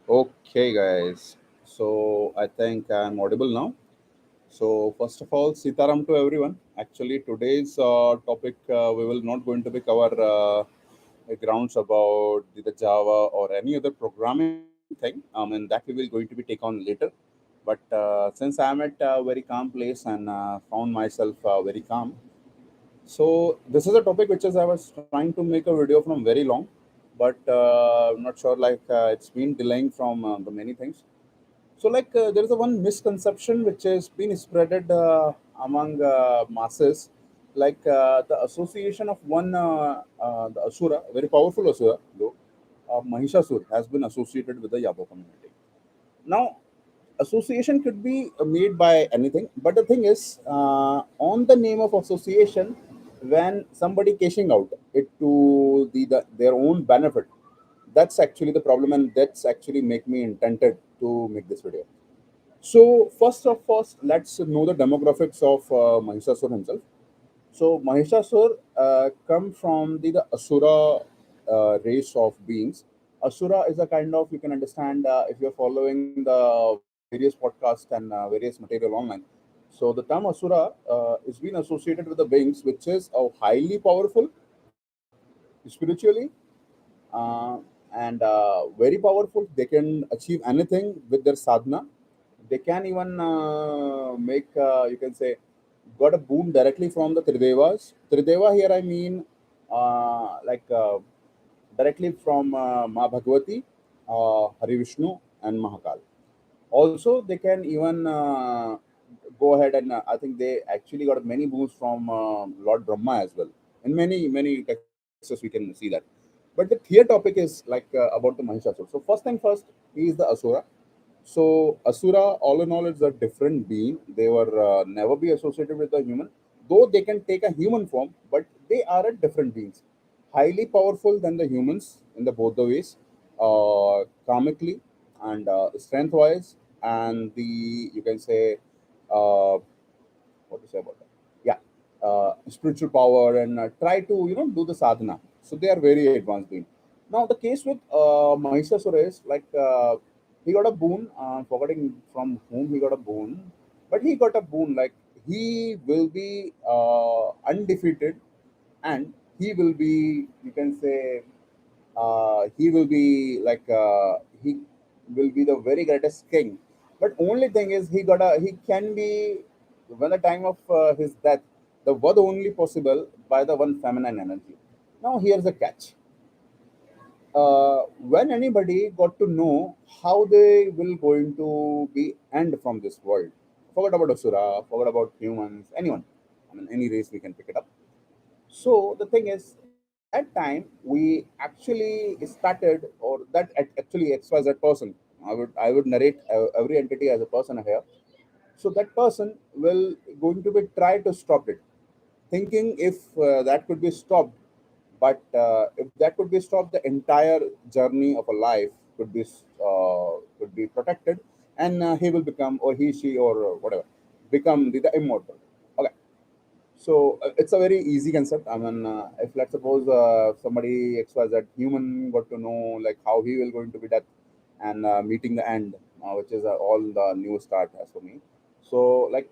Okay, guys. So I think I'm audible now. So first of all, Sitaram to everyone. Actually, today's topic we will not going to be cover grounds about the Java or any other programming thing. And that we will going to be take on later. But since I'm at a very calm place and found myself very calm, so this is a topic which is I was trying to make a video from very long, but I'm not sure like it's been delaying from the many things. So like there is a one misconception which has been spreaded among masses, like the association of one the Asura, very powerful Asura, though Mahishasur has been associated with the Yadav community. Now, association could be made by anything, but the thing is, on the name of association, when somebody cashing out it to their own benefit, that's actually the problem, and that's actually make me intended to make this video. So first, let's know the demographics of Mahishasur himself. So Mahishasur come from the Asura race of beings. Asura is a kind of, you can understand if you're following the various podcasts and various material online. So the term Asura is being associated with the beings which is highly powerful spiritually, uh, and very powerful. They can achieve anything with their sadhana. They can even make, you can say, got a boon directly from the Tridevas. Trideva here, I mean, like directly from Ma Bhagavati, Hari Vishnu, and Mahakal. Also, they can even go ahead and I think they actually got many boons from Lord Brahma as well. In many texts, we can see that. But the clear topic is like about the Mahishasur. So first thing first, he is the Asura. So Asura, all in all, is a different being. They were never be associated with a human, though they can take a human form, but they are a different beings, highly powerful than the humans in the both the ways, karmically and strength-wise, and the you can say what to say about that? Yeah, spiritual power and try to do the sadhana. So they are very advanced being. Now the case with Mahishasura is like he got a boon. Forgetting from whom he got a boon, but he got a boon like he will be undefeated, and he will be, you can say, he will be like he will be the very greatest king. But only thing is he can be when the time of his death, the word only possible by the one feminine energy. Now here's a catch. When anybody got to know how they will going to be end from this world, forget about Asura, forget about humans, anyone. I mean, any race we can pick it up. So the thing is, that time we actually started, or that actually XYZ person. I would narrate every entity as a person here. So that person will going to be try to stop it, thinking if that could be stopped. But if that could be stopped, the entire journey of a life could be protected, and he will become, or he, she, or whatever, become the immortal. Okay, so it's a very easy concept. I mean, if let's suppose somebody XYZ human got to know like how he will going to be death and meeting the end, which is all the new start as for me. So like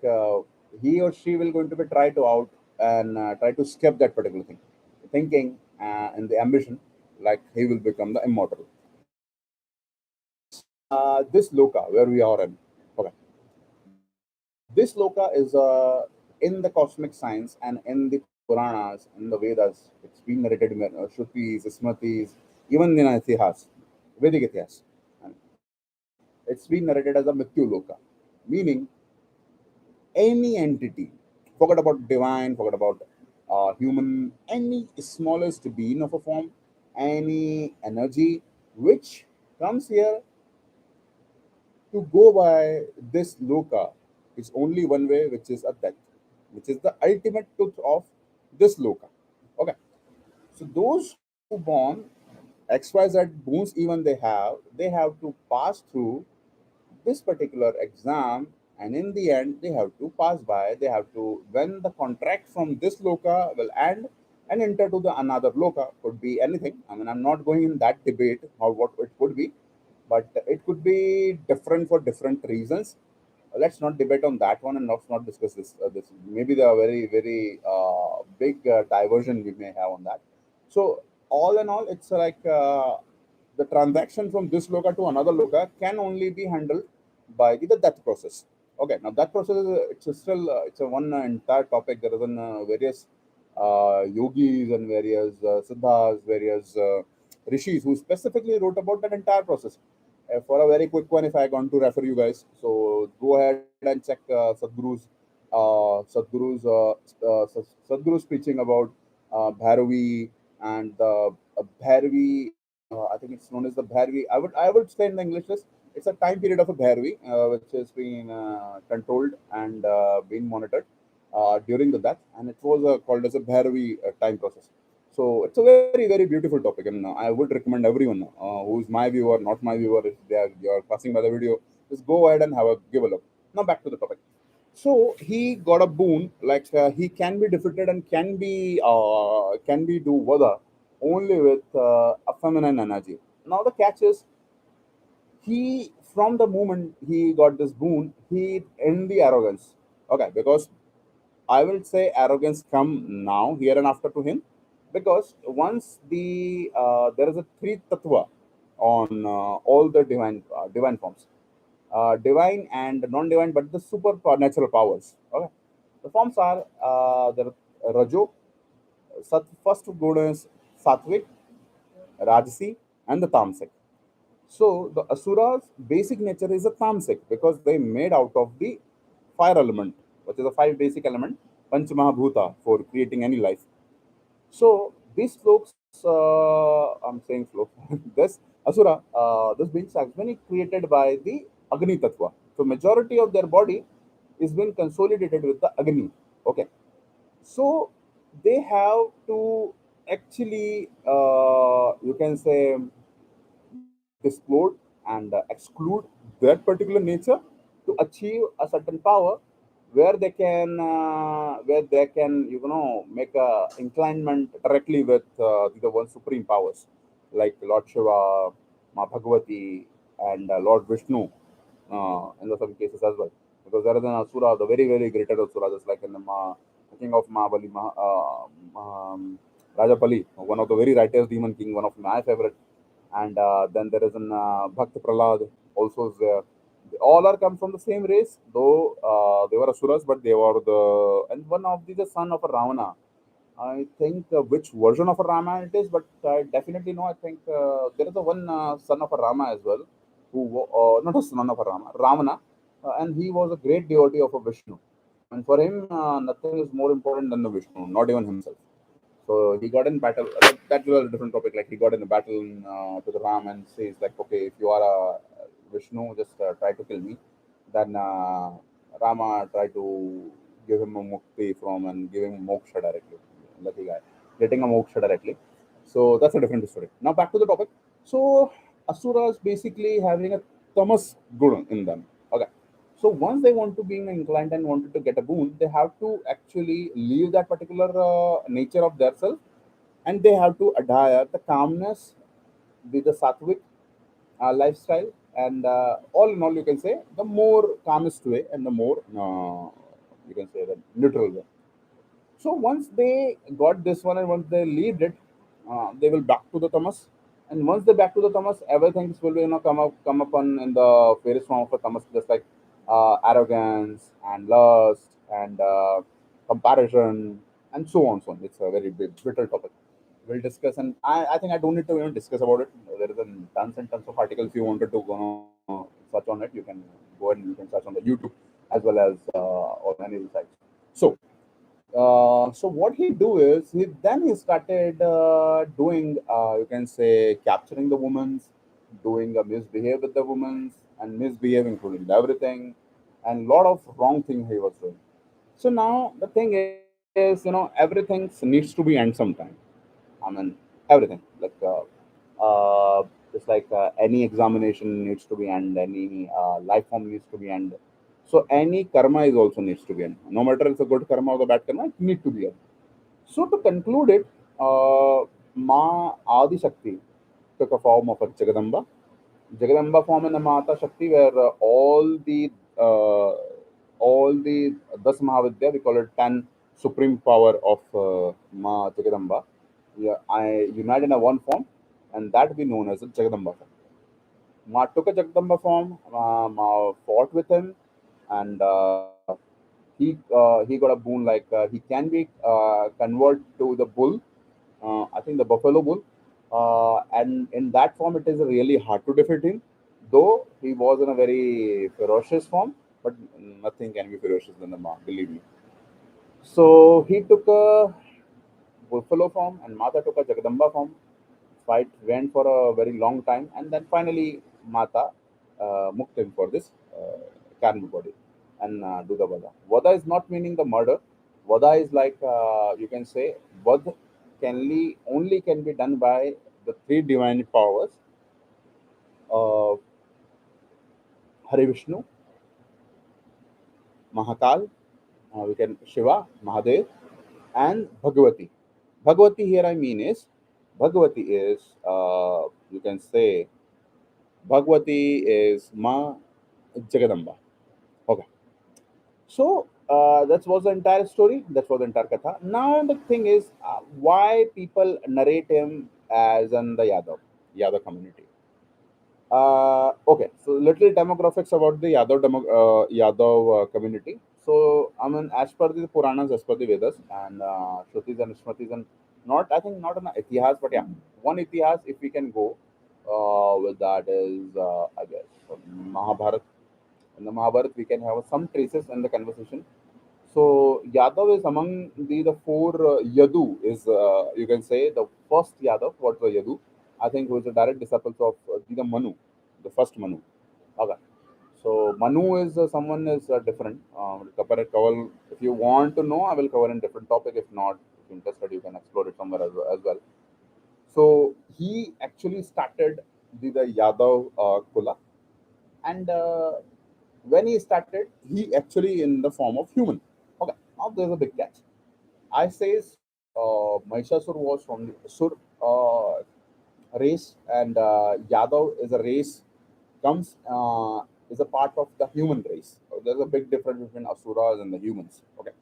he or she will going to be try to out and try to skip that particular thing, thinking and the ambition like he will become the immortal. Now this loka where we are in. Okay, this loka is in the cosmic science and in the Puranas, in the Vedas. It's been narrated in Shrutis, Smritis, even in Itihas, Vedic Itihas. And it's been narrated as a Mrityu Loka, meaning any entity, forget about divine, forget about human, any smallest being of a form, any energy which comes here to go by this loka is only one way, which is a death, which is the ultimate truth of this loka. Okay, so those who born XYZ boons, even they have to pass through this particular exam, and in the end they have to pass by. They have to, when the contract from this loka will end and enter to the another loka, could be anything. I mean, I'm not going in that debate or what it could be, but it could be different for different reasons. Let's not debate on that one and let's not discuss this. Maybe there are very big diversion we may have on that. So all in all, it's like the transaction from this loka to another loka can only be handled by the death process. Okay, now that process is it's a one entire topic. There is an various yogis and various siddhas, various rishis who specifically wrote about that entire process. For a very quick one, if I want to refer you guys, so go ahead and check Sadhguru's preaching about Bhairavi and the Bhairavi. I think it's known as the Bhairavi. I would say in the English list, it's a time period of a Bhairavi which is being controlled and being monitored during the death, and it was called as a Bhairavi time process. So it's a very beautiful topic, and I would recommend everyone who's my viewer, not my viewer, if you're passing by the video, just go ahead and give a look. Now back to the topic. So he got a boon, like he can be defeated and can be do vadha only with a feminine energy. Now the catch is he from the moment he got this boon, he end the arrogance. Okay, because I will say arrogance come now here and after to him, because once there is a three tattva on all the divine forms, divine and non-divine, but the supernatural powers. Okay, the forms are the Rajo, first guna is Sattvic, Rajasi, and the Tamasic. So the Asura's basic nature is a Tamasic because they made out of the fire element, which is a five basic element, Panch Mahabhuta, for creating any life. So these folks, I'm saying folks, this Asura, this beings are actually created by the Agni Tattva. So majority of their body is being consolidated with the Agni. Okay, so they have to actually, you can say, disclose and exclude that particular nature to achieve a certain power where they can make a inclinement directly with the one supreme powers like Lord Shiva, Ma Bhagavati, and Lord Vishnu in the some cases as well, because there is an asura, the very greater asura, just like in the king of Mahabali, Rajapali, one of the very righteous demon king, one of my favorite. And then there is an Bhakt Prahlad also is there. They all are come from the same race, though they were asuras, but they were and one of the son of a Ravana. I think which version of a Rama it is, but I definitely know. I think there is a one son of a Rama as well, not a son of a Rama, Ravana, and he was a great devotee of a Vishnu. And for him, nothing is more important than the Vishnu, not even himself. So he got in battle. That was a different topic. Like he got in a battle to the Ram and says like, okay, if you are a Vishnu, just try to kill me. Then Rama tried to give him a mukti from and give him moksha directly. Lucky guy, getting a moksha directly. So that's a different story. Now back to the topic. So Asuras basically having a tamas guna in them. Okay. So once they want to be inclined and wanted to get a boon, they have to actually leave that particular nature of their self, and they have to adhere the calmness with the sattvic lifestyle, and all in all, you can say the more calmest way and the more you can say the neutral way. So once they got this one and once they leave it, they will back to the tamas. And once they back to the tamas, everything will come upon in the various form of a tamas, just like arrogance and lust and comparison and so on. So on. It's a very big, brittle topic. We'll discuss, and I think I don't need to even discuss about it. There is a tons and tons of articles. If you wanted to search on it, you can go ahead and you can search on the YouTube as well as on any of the sites. So so what he do is he started doing you can say capturing the women's, doing a misbehave with the women's and misbehave including everything, and lot of wrong thing he was doing. So now the thing is, everything needs to be end sometime. I mean, everything like just like any examination needs to be end, any life form needs to be end. So any karma is also needs to be end. No matter it's a good karma or the bad karma, it need to be end. So to conclude it, Ma Adi Shakti took a form of a Jagadamba, Jagadamba form and the Mata Shakti were uh, all the Das Mahavidya, we call it 10 supreme power of Ma Jagadamba. Yeah, I unite in a one form, and that we known as a Jagadamba form. Ma took a Jagadamba form, Ma fought with him, and he got a boon like he can be converted to the bull, I think the buffalo bull, and in that form it is really hard to defeat him, though he was in a very ferocious form, but nothing can be ferocious than the Ma, believe me. So he took a buffalo form and Mata took a Jagadamba form. Fight went for a very long time, and then finally Mata mooked him for this karma body and do the vada. Vada is not meaning the murder. Vada is like you can say vadh only can be done by the three divine powers of Hari Vishnu, Mahakal, we can Shiva, Mahadev, and Bhagavati. Bhagavati here I mean is Bhagavati is you can say Bhagavati is Ma Jagadamba. Okay. So that was the entire story. That was the entire katha. Now the thing is, why people narrate him as in the Yadav community. Okay, so little demographics about the Yadav community. So I mean, as per the Puranas, as per the Vedas and Shrutis and Smritis, and not I think not an itihas, but yeah, one itihas if we can go with that is I guess Mahabharat. In the Mahabharata, we can have some traces in the conversation. So Yadav is among the four Yadu is you can say the first Yadav. What's the Yadu? I think who is a direct disciple of the Manu, the first Manu. Okay. So Manu is someone is different. If you want to know, I will cover in different topic. If not, if you're interested, you can explore it somewhere as well. So he actually started the Yadav Kula, and when he started, he actually in the form of human. Okay, now there's a big catch. I says Mahishasur was from the Asur race, and Yadav is a race comes is a part of the human race. So there's a big difference between Asuras and the humans. Okay,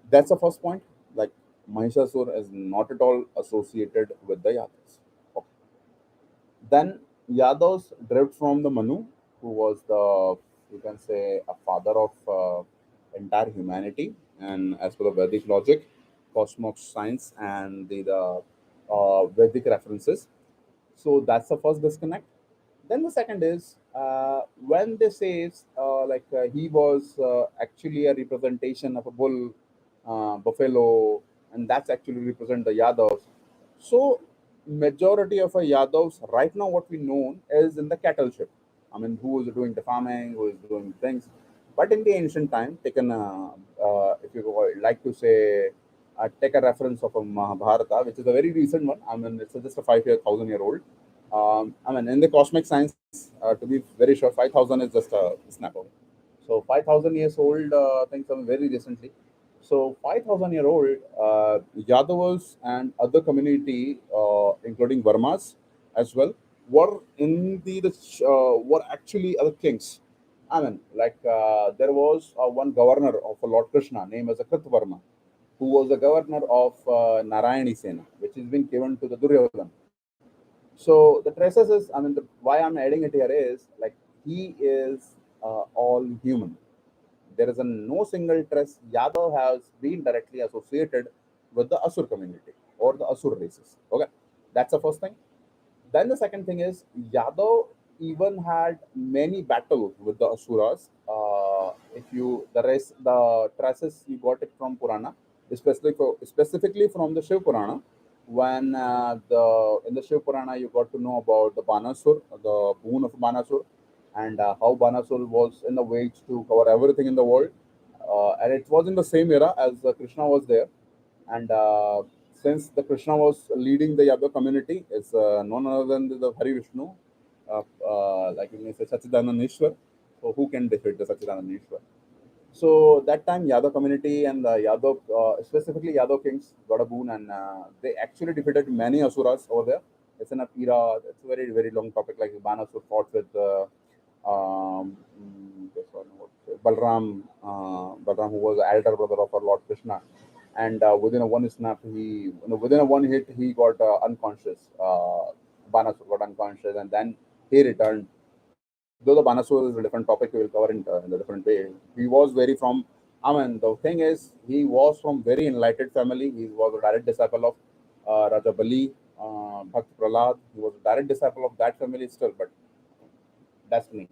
that's the first point. Like Mahishasur is not at all associated with the Yadavs. Okay. Then Yadavs derived from the Manu, who was the you can say a father of entire humanity, and as per the Vedic logic, cosmos science, and the Vedic references. So that's the first disconnect. Then the second is when they say he was actually a representation of a bull, buffalo, and that's actually represent the Yadavs. So majority of a Yadavs right now what we know is in the cattle ship. I mean, who is doing the farming, who is doing things. But in the ancient time, taken if you like to say, take a reference of a Mahabharata, which is a very recent one. I mean, it's just a 5 year, 1,000 year old. I mean, in the cosmic science, to be very sure, 5,000 is just a snap away. So 5,000 years old, things are very recently. So 5,000 year old Yadavas and other community, including Varmas as well, were in were actually other kings. I mean, like there was one governor of Lord Krishna named as a Kritvarma, who was the governor of Narayani Sena, which is being given to the Duryodhan. So the traces is, I mean, why I'm adding it here is like he is all human. There is a no single trace Yadav has been directly associated with the Asur community or the Asur races. Okay, that's the first thing. Then the second thing is Yadav even had many battles with the Asuras. If you the traces you got it from Purana, specifically from the Shiv Purana. When the in the Shiv Purana you got to know about the Banasur, the boon of Banasur, and how Banasur was in the wage to cover everything in the world, and it was in the same era as Krishna was there, and since the Krishna was leading the Yadav community, it's none other than the Hari Vishnu, like you may say Sachidanandeshwar. So who can defeat the Sachidanandeshwar? So that time Yadav community and the specifically Yadav kings got a boon, and they actually defeated many Asuras over there. It's an era. It's a very very long topic. Like Banasur fought with this one, Balram, Balram, who was the elder brother of our Lord Krishna, and within a one snap, within a one hit, he got unconscious. Banasur got unconscious, and then he returned. Though the Banasur is a different topic, we will cover in a different way. He was very from. I mean, the thing is, he was from very enlightened family. He was a direct disciple of Raja Bali, Bhakt Prahlad. He was a direct disciple of that family still, but destiny.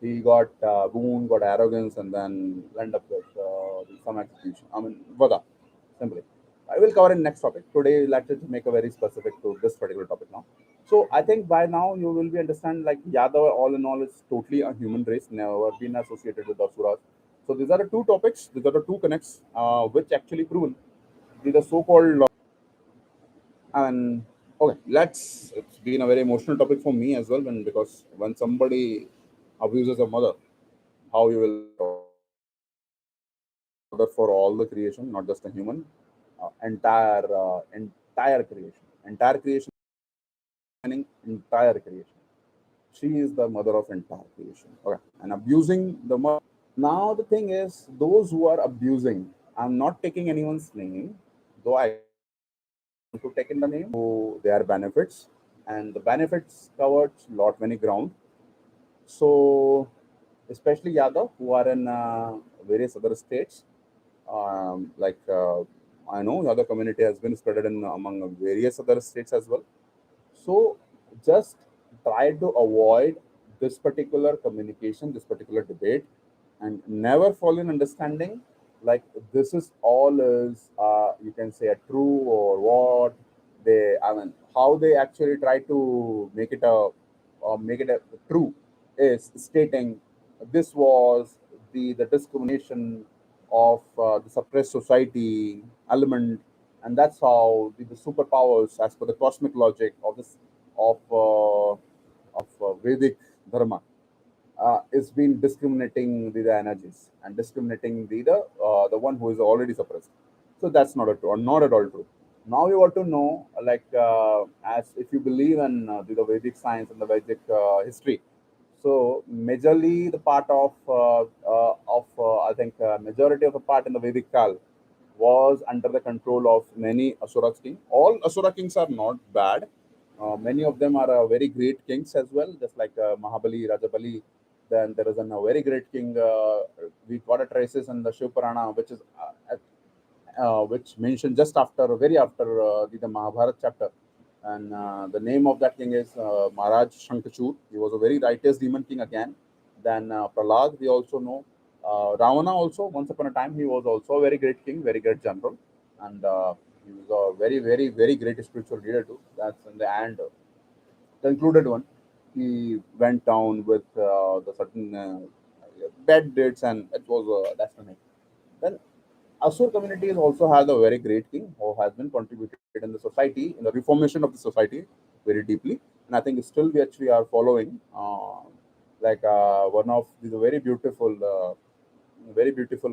He got boon, got arrogance, and then end up with some execution. I mean, Vada, simply. I will cover in next topic. Today, let's just make a very specific to this particular topic now. So I think by now you will be understand like Yadav all in all is totally a human race, never been associated with Asuras. So these are the two topics, these are the two connects which actually proven the so-called and okay, let's. It's been a very emotional topic for me as well, when because when somebody abuses a mother, how you will mother for all the creation, not just a human, entire creation, meaning entire creation. She is the mother of entire creation. Okay, and abusing the mother. Now the thing is, those who are abusing, I'm not taking anyone's name, though I want to take in the name. So there are benefits, and the benefits covered lot many ground. So especially Yadav, who are in various other states, like I know the other community has been spread in among various other states as well. So just try to avoid this particular communication, this particular debate, and never fall in understanding like this is all is you can say a true or what they. I mean, how they actually try to make it a true is stating this was the discrimination of the suppressed society element, and that's how the superpowers, as per the cosmic logic of this of Vedic dharma, is been discriminating the energies and discriminating the one who is already suppressed. So that's not at all true. Now you want to know, like, as if you believe in the Vedic science and the Vedic history. So majorly the part of I think majority of the part in the Vedic Kal was under the control of many Asura kings. All Asura kings are not bad. Many of them are very great kings as well, just like Mahabali, Rajabali. Then there is a very great king. We got a traces in the Shiv Purana, which mentioned just after, very after the Mahabharat chapter. And the name of that king is Maharaj Shankachur. He was a very righteous demon king again. Then Prahlad, we also know. Ravana also, once upon a time, he was also a very great king, very great general. And he was a very, very, very great spiritual leader too. That's in the end concluded one. He went down with the certain bad deeds, and it was that's the name. Then Asur community is also has a very great king who has been contributed in the society, in the reformation of the society very deeply. And I think still which we are following, like one of the very beautiful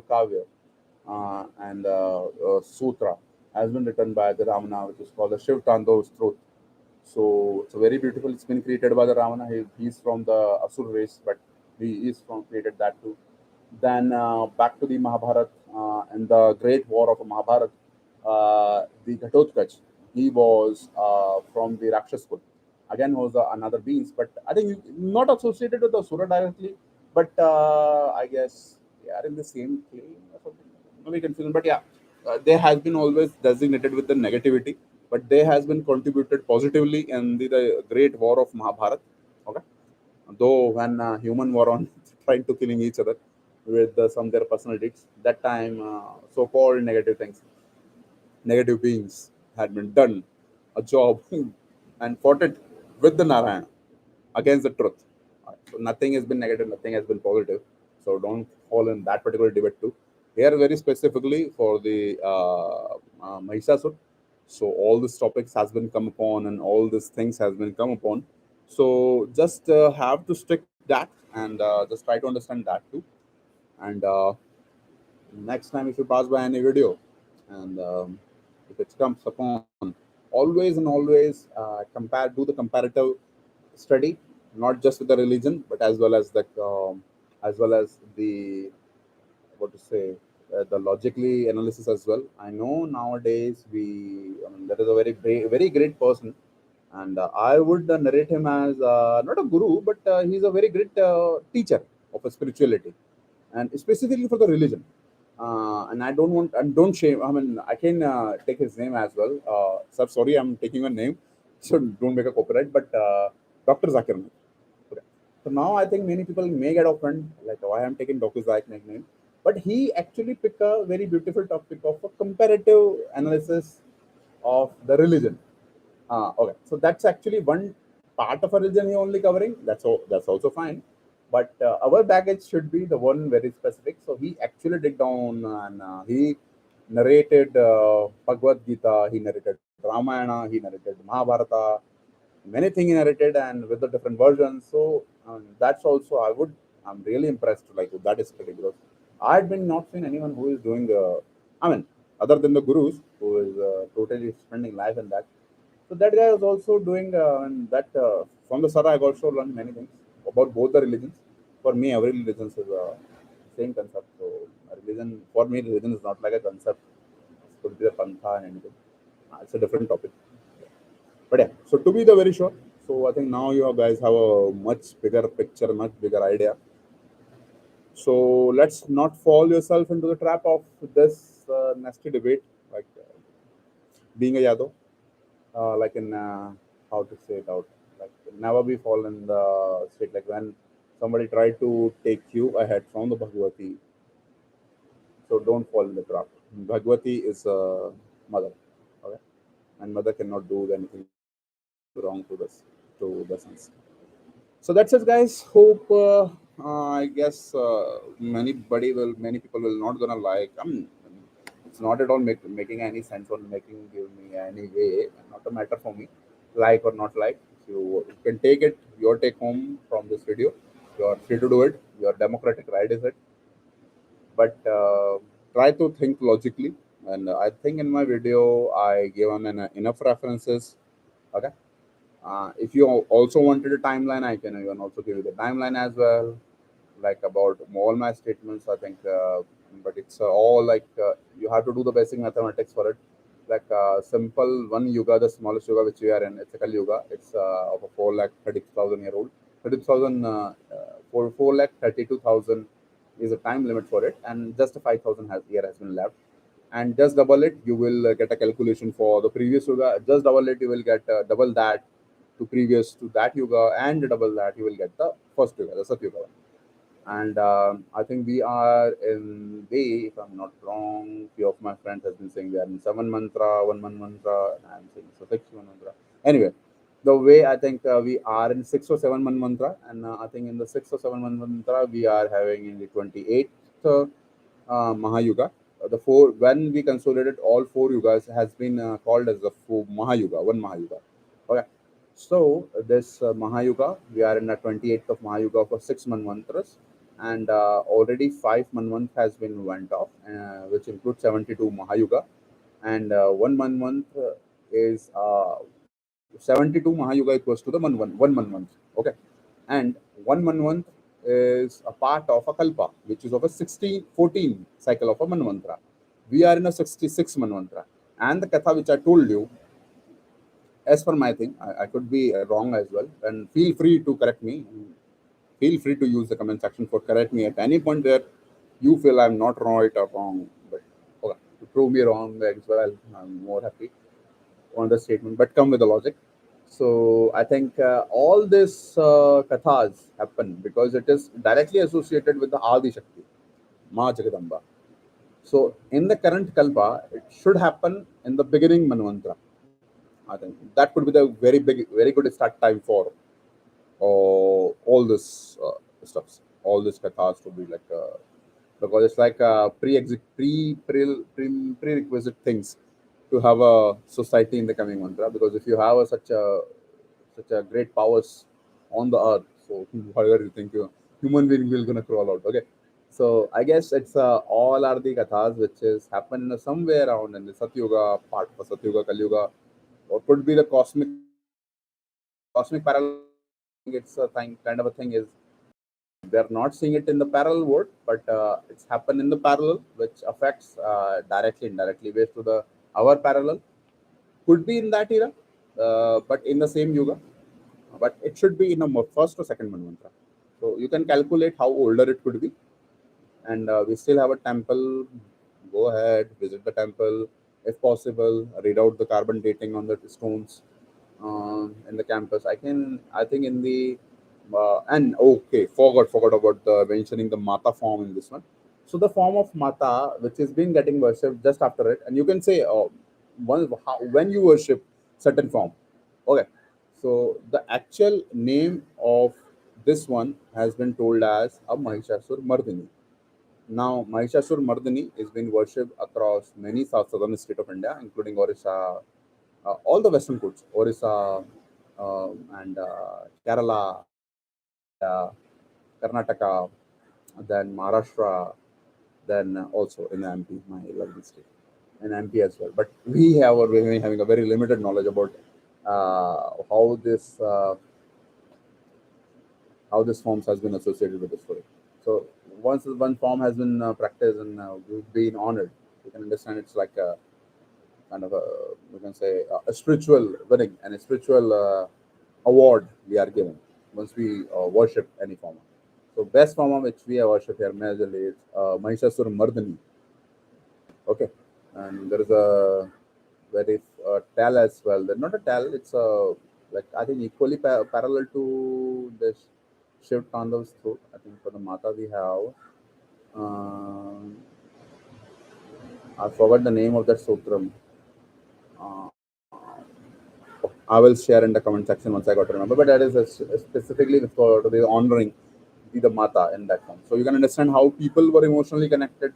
kavya and sutra has been written by the Ramana, which is called the Shiv Tandav's Truth. So it's a very beautiful. It's been created by the Ravana. He's from the Asur race, but he is from created that too. Then back to the Mahabharat and the Great War of Mahabharat, the Ghatotkaч, he was from the Rakshas kull. Again, was another beast, but I think not associated with the Asura directly, but I guess they are in the same claim or something. Maybe confusion, but yeah, they has been always designated with the negativity, but they has been contributed positively in the Great War of Mahabharat. Okay, though when human were on trying to killing each other with some their personal deeds, that time so-called negative things, negative beings had been done a job and fought it with the Narayana against the truth. So nothing has been negative, nothing has been positive. So don't fall in that particular debate too. Here, very specifically for the Mahishasur. So all these topics has been come upon, and all these things has been come upon. So just have to stick that, and just try to understand that too. And next time, if you pass by any video, and if it comes upon always and always compare, do the comparative study, not just with the religion, but as well as the what to say, the logically analysis as well. I know nowadays I mean, there is a very great person, and I would narrate him as not a guru, but he's a very great teacher of a spirituality, and specifically for the religion. And I don't want and don't shame. I mean, I can take his name as well. Sir, sorry, I'm taking a name, so don't make a copyright. But Dr. Zakir Naik. Okay. So now I think many people may get offended, like why I'm taking Dr. Zakir Naik name. But he actually picked a very beautiful topic of a comparative analysis of the religion. Okay, so that's actually one part of a religion he only covering. That's also fine, but our baggage should be the one very specific. So he actually dig down and he narrated Bhagavad Gita, he narrated Ramayana, he narrated Mahabharata, many things he narrated, and with the different versions. So that's also I'm really impressed like with that is pretty because I've been not seen anyone who is doing I mean other than the gurus who is totally spending life in that. So that guy was also doing and that from the Sara. I also learned many things about both the religions. For me, every religion is same concept. So a religion for me, religion is not like a concept. It could be a pantha and anything. It's a different topic. But yeah, so to be the very short, so I think now you guys have a much bigger picture, much bigger idea. So let's not fall yourself into the trap of this nasty debate, like being a Yadav, like in how to say it out, like never be fall in the state like when somebody tried to take you ahead from the Bhagavati, so don't fall in the trap. Bhagavati is a mother, okay, and mother cannot do anything wrong to the sons. So that's it, guys. Hope I guess many people will not gonna like. It's not at all making any sense or making give me any way. Not a matter for me, like or not like. You can take it your take home from this video. You are free to do it. Your democratic right is it, but try to think logically. And I think in my video I gave enough references. Okay, if you also wanted a timeline, I can even also give you the timeline as well, like about all my statements. I think, but it's all like you have to do the basic mathematics for it. Like simple one yuga, the smallest yuga which we are in, it's a Kali Yuga. It's of a 4,32,000 year old. 30,000 for 4,32,000 is a time limit for it, and just 5,000 year has been left. And just double it, you will get a calculation for the previous yuga. Just double it, you will get double that to previous to that yuga, and double that you will get the first yuga, the Sat Yuga. And I think we are in way, if I'm not wrong, few of my friends has been saying they are in 7 mantra, 1 month mantra, and I'm saying so 6 1 mantra. Anyway, the way I think we are in 6 or 7 month mantra, and I think in the 6 or 7 month mantra we are having in the 28th Mahayuga. The four when we consolidated all four yugas has been called as the four Mahayuga, one Mahayuga. Okay, so this Mahayuga, we are in the 28th of Mahayuga for 6 manvantras, and already 5 manvant has been went off, which includes 72 Mahayuga, and 1 manvant is 72 Mahayuga equals to the one manvant. Okay, and 1 manvant is a part of a kalpa, which is of a 14 cycle of a manvantra. We are in a 66 manvantra, and the katha which I told you, as per my thing, I could be wrong as well. And feel free to correct me. Feel free to use the comment section for correct me at any point where you feel I'm not right or wrong. But okay, to prove me wrong as well, I'm more happy on the statement. But come with the logic. So I think all this kathas happen because it is directly associated with the Adi Shakti, Ma Jagadamba. So in the current kalpa, it should happen in the beginning manvantra. I think that could be the very good start time for all this stuffs, all this kathas to be like because it's like prerequisite things to have a society in the coming mantra. Because if you have such a great powers on the earth, so whatever you think human being will gonna crawl out. Okay, so I guess it's all are the kathas which is happen somewhere around in the Satyuga part of Satyuga, Kali Yuga, or could be the cosmic parallel. I think it's a thing, kind of a thing is they are not seeing it in the parallel world, but it's happened in the parallel, which affects directly, indirectly, based to the our parallel. Could be in that era, but in the same yuga, but it should be in a first or second manvantara. So you can calculate how older it could be, and we still have a temple. Go ahead, visit the temple if possible. Read out the carbon dating on the stones in the campus. I think in the and okay, forgot about mentioning the Mata form in this one. So the form of Mata, which is being getting worshipped just after it, and you can say when you worship certain form. Okay, so the actual name of this one has been told as a Mahishasur Mardini. Now, Mahishasur Mardini is being worshipped across many southern states of India, including Orissa, all the western coasts, Orissa and Kerala, and Karnataka, then Maharashtra, then also in MP, my lovely state, in MP as well. But we're having a very limited knowledge about how this forms has been associated with the story. So once one form has been practiced and we've been honored, you can understand it's like a kind of a, we can say, a spiritual winning and a spiritual award we are given once we worship any form. So best form which we worship here majorly is Mahishasur Mardani. Okay, and there is a very tell as well. They're not a tell. It's a like I think equally parallel to this Shiv Tandav's throat. I think for the Mata we have. Um I forgot the name of that sutram. Uh, I will share in the comment section once I got to remember. But that is specifically for the honoring the Mata in that form. So you can understand how people were emotionally connected.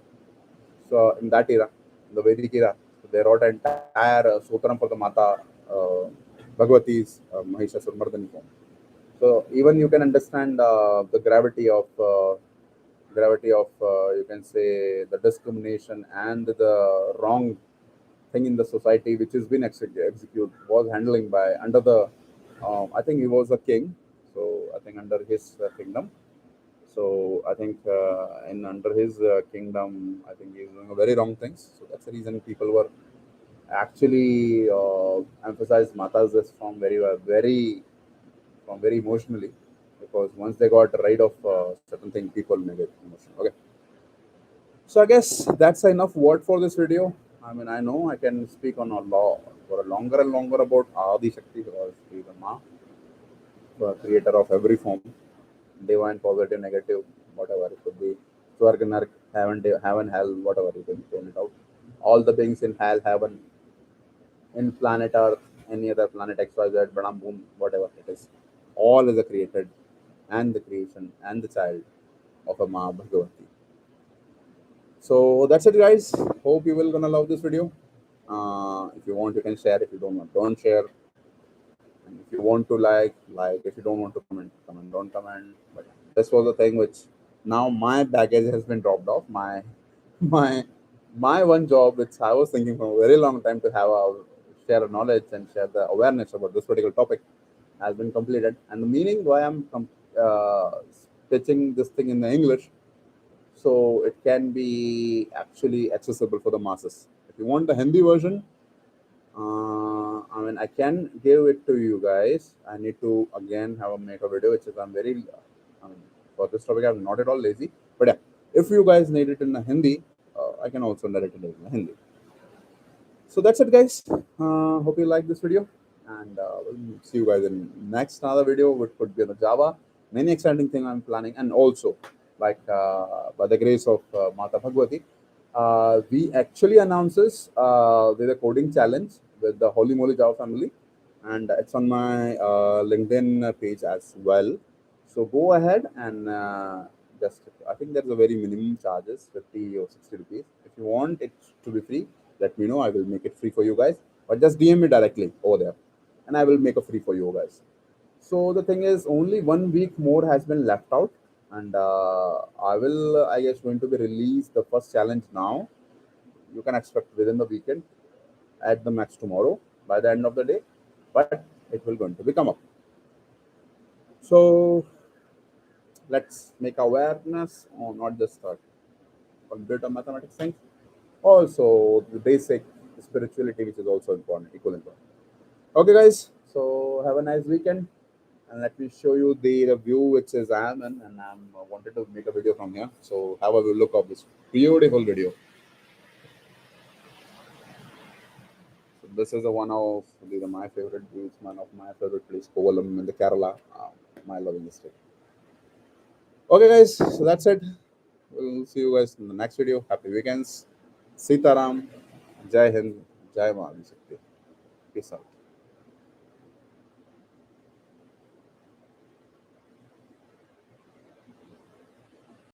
So in that era, the Vedic era, so they wrote an entire sutram for the Mata Bhagavati's Mahishasur Mardani form. So even you can understand the gravity of you can say the discrimination and the wrong thing in the society which has been executed was handling by under the I think he was a king, so I think under his kingdom. So I think in under his kingdom, I think he's doing a very wrong things. So that's the reason people were actually emphasized Matas this from very emotionally, because once they got rid of certain thing, people may get emotional. Okay, so I guess that's enough word for this video. I mean, I know I can speak on a law for a longer and longer about Adi Shakti because he's the Ma, the creator of every form, divine, positive, negative, whatever it could be, Swarg, Nark, heaven, hell, whatever you can turn it out. All the beings in hell, heaven, in planet Earth, any other planet XYZ, Badam Boom, whatever it is, all is a created and the creation and the child of a Ma Bhagavati. So that's it, guys. Hope you will gonna love this video. If you want, you can share. If you don't want, don't share. And if you want to like. If you don't want to comment, comment. Don't comment. But this was the thing which now my baggage has been dropped off. My my one job, which I was thinking for a very long time to have a share a knowledge and share the awareness about this particular topic, has been completed. And the meaning why I'm pitching this thing in the English, so it can be actually accessible for the masses. If you want the Hindi version, I mean, I can give it to you guys. I need to again have a make a video, which is I'm very, I mean, for this topic I'm not at all lazy. But yeah, if you guys need it in the Hindi, I can also narrate it in the Hindi. So that's it, guys. Hope you like this video, and we'll see you guys in next another video, which could be on the Java. Many exciting thing I'm planning, and also like by the grace of Mata Bhagwati, we actually announces with a coding challenge with the Holy Moly Java family, and it's on my LinkedIn page as well. So go ahead and just I think there's a very minimum charges, 50 or 60 rupees. If you want it to be free, let me know. I will make it free for you guys. But just DM me directly over there, and I will make a free for you guys. So the thing is, only 1 week more has been left out, and I will, I guess, going to be released the first challenge now. You can expect within the weekend, at the max tomorrow. by the end of the day, but it will going to become up. So let's make awareness on not just computer mathematics things, also the basic spirituality, which is also important, equal important. Okay, guys. So have a nice weekend, and let me show you the view which is I am in, and I'm wanted to make a video from here. So have a look of this beautiful video. So this is a one of my favorite views, one of my favorite place, Kovalam in the Kerala, my loving state. Okay, guys. So that's it. We'll see you guys in the next video. Happy weekends. Sitaram. Jai Hind. Jai Maa Durga. Peace out.